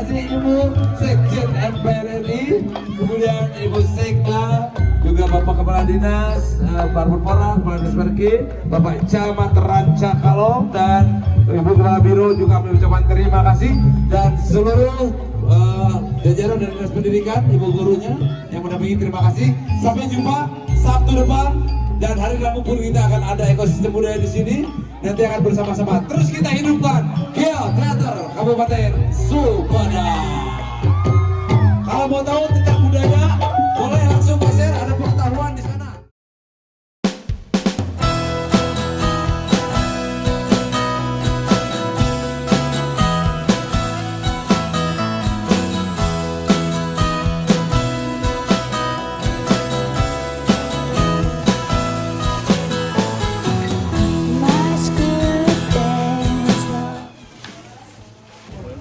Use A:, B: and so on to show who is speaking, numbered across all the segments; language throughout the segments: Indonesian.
A: kasih Ibu Sekjen MPR RI, kemudian Ibu Sekda, juga Bapak Kepala Dinas Parpurpora, Kepala Dinas Perki, Bapak Camat Ranca Kalong, dan Ibu Kepala Biro juga mengucapkan terima kasih, dan seluruh jajaran dari Dinas Pendidikan, Ibu gurunya yang mendampingi, terima kasih. Sampai jumpa Sabtu depan, dan hari Rabu pun kita akan ada ekosistem budaya di sini. Nanti akan bersama-sama terus kita hidupkan Geo Teater Kabupaten Sumedang. Kalau mau tahu tentang budaya, boleh langsung share, ada pengetahuan di sana.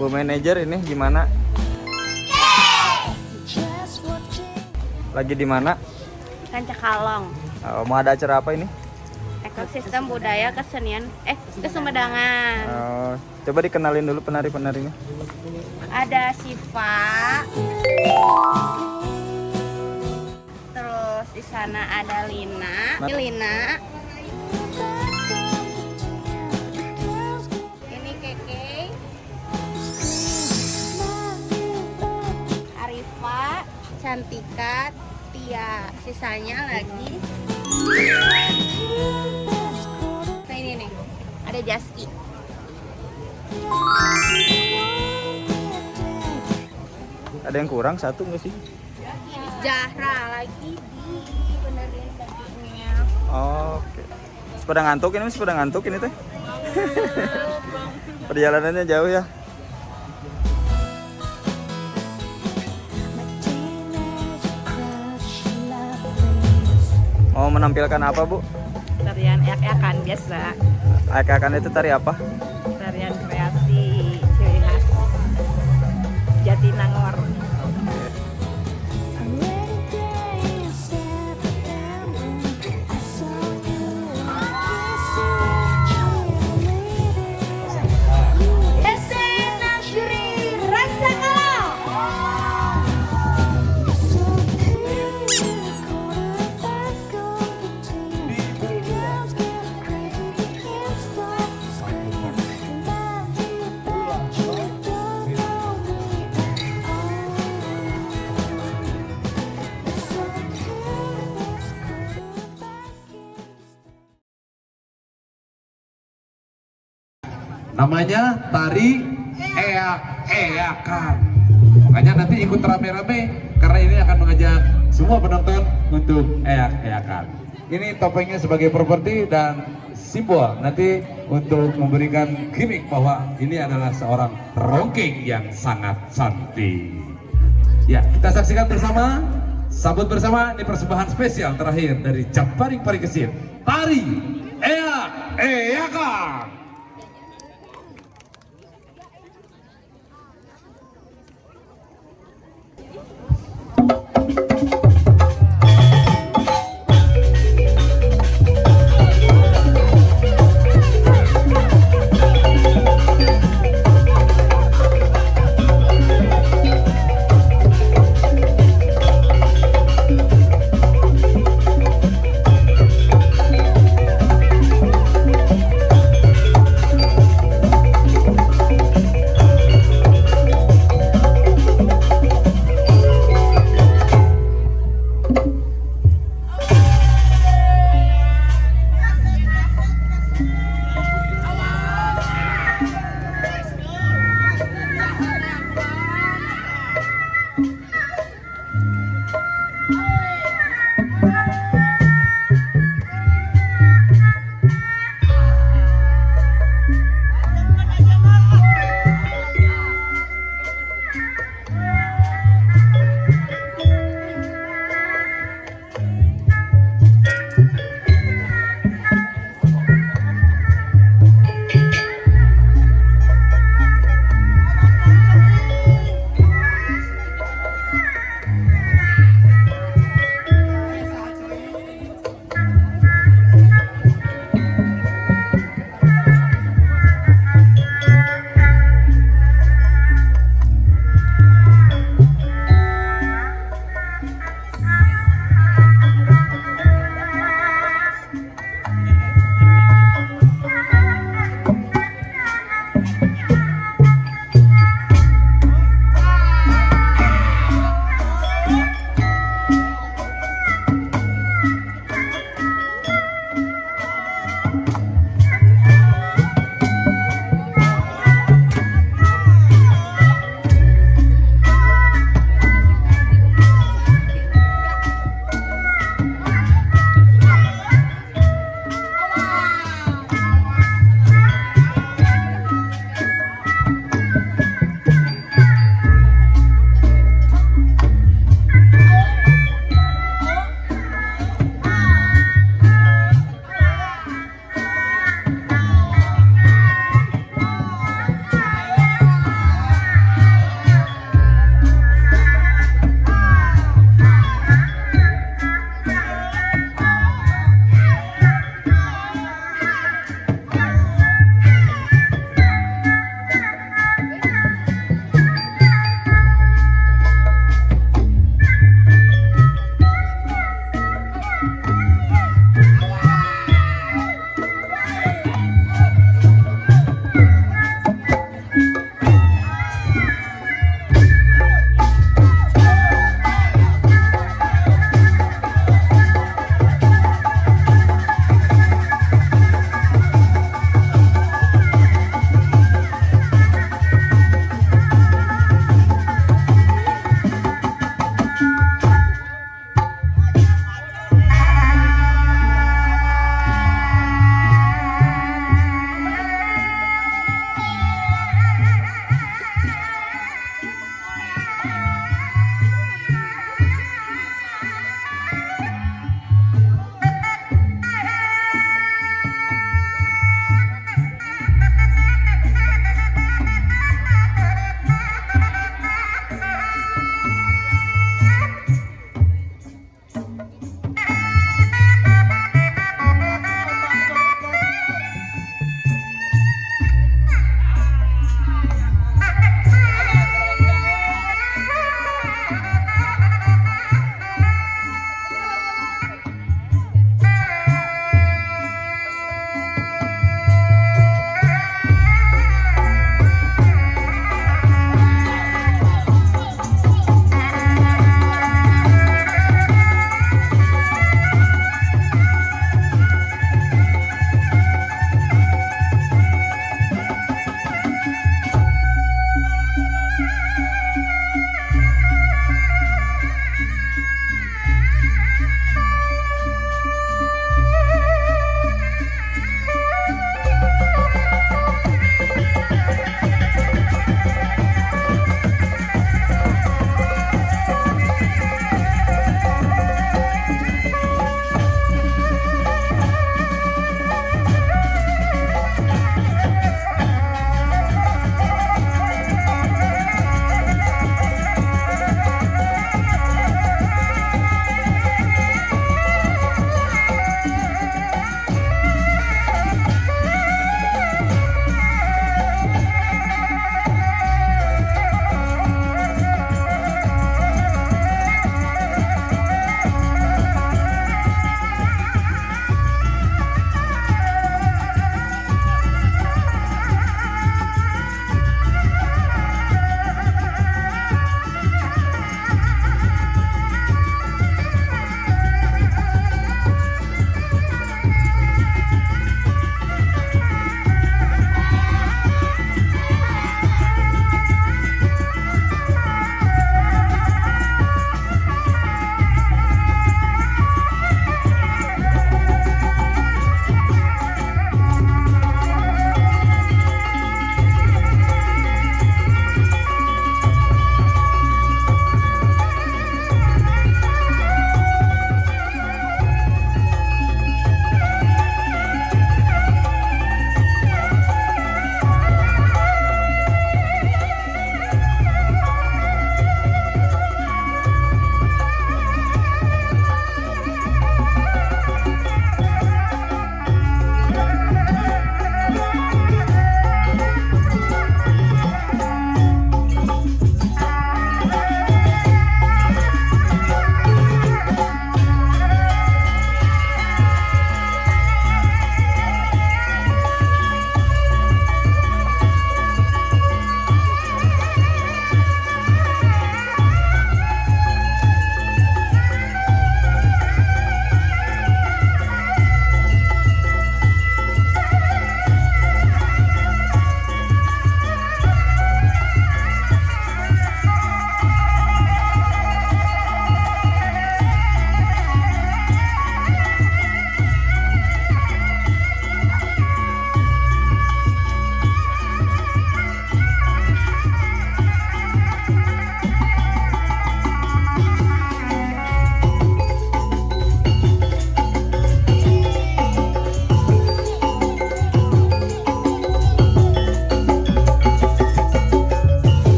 B: Bu manajer ini gimana? Lagi di mana?
C: Ranca Kalong.
B: Mau ada acara apa ini?
C: Ekosistem budaya kesenian kesumedangan.
B: Coba dikenalin dulu penari-penarinya.
C: Ada Siva. Terus di sana ada Lina. Lina. Ini Keke. Arifa, Cantika, Tia. Sisanya lagi. Nah ini nih, ada Jaski.
B: Ada yang kurang satu nggak sih?
C: Zahra lagi benerin bajunya.
B: Oke. Pada ngantuk ini, pada ngantuk ini teh. Perjalanannya jauh ya. Mau menampilkan apa, Bu?
C: Tarian ayak-ayakan biasa.
B: Ayak-ayakan itu tari apa?
C: Tarian kreasi ciri khas Jatinangor.
A: Namanya tari eak-eakan. Makanya nanti ikut rame-rame karena ini akan mengajak semua penonton untuk eak-eakan. Ini topengnya sebagai properti dan simbol nanti untuk memberikan gimmick bahwa ini adalah seorang rongking yang sangat cantik. Ya, kita saksikan bersama, sambut bersama, ini persembahan spesial terakhir dari Jamparing Parikesit, tari eak-eakan.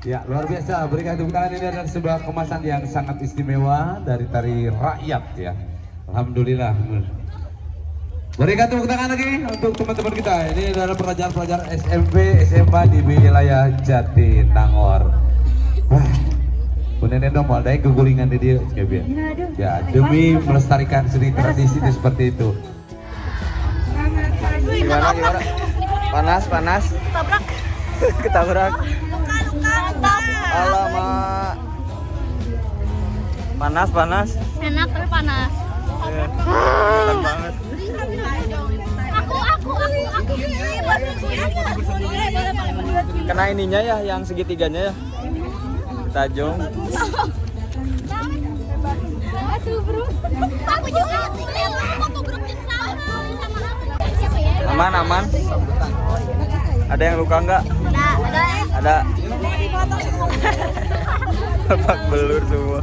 A: Ya, luar biasa. Berikan tepuk tangan, ini adalah sebuah kemasan yang sangat istimewa dari tari rakyat ya. Alhamdulillah. Berikan tepuk tangan lagi untuk teman-teman kita. Ini adalah pelajar-pelajar SMP, SMA di wilayah Jatinangor. Wah, bener dong, ada yang kegulingan di dia, ya demi melestarikan seni tradisi seperti itu.
B: Gimana? Panas?
C: Tabrak.
B: Ketabrak.
C: Luka.
B: Alamak. Panas.
C: Enak tapi panas.
B: Iya. Enak banget.
C: Aku.
B: Kena ininya ya, yang segitiganya ya. Tajung.
C: Aduh, bro. Aku juga foto grup sama
B: Aman. Ada yang luka nggak?
C: Ada.
B: Ada. Babak belur semua.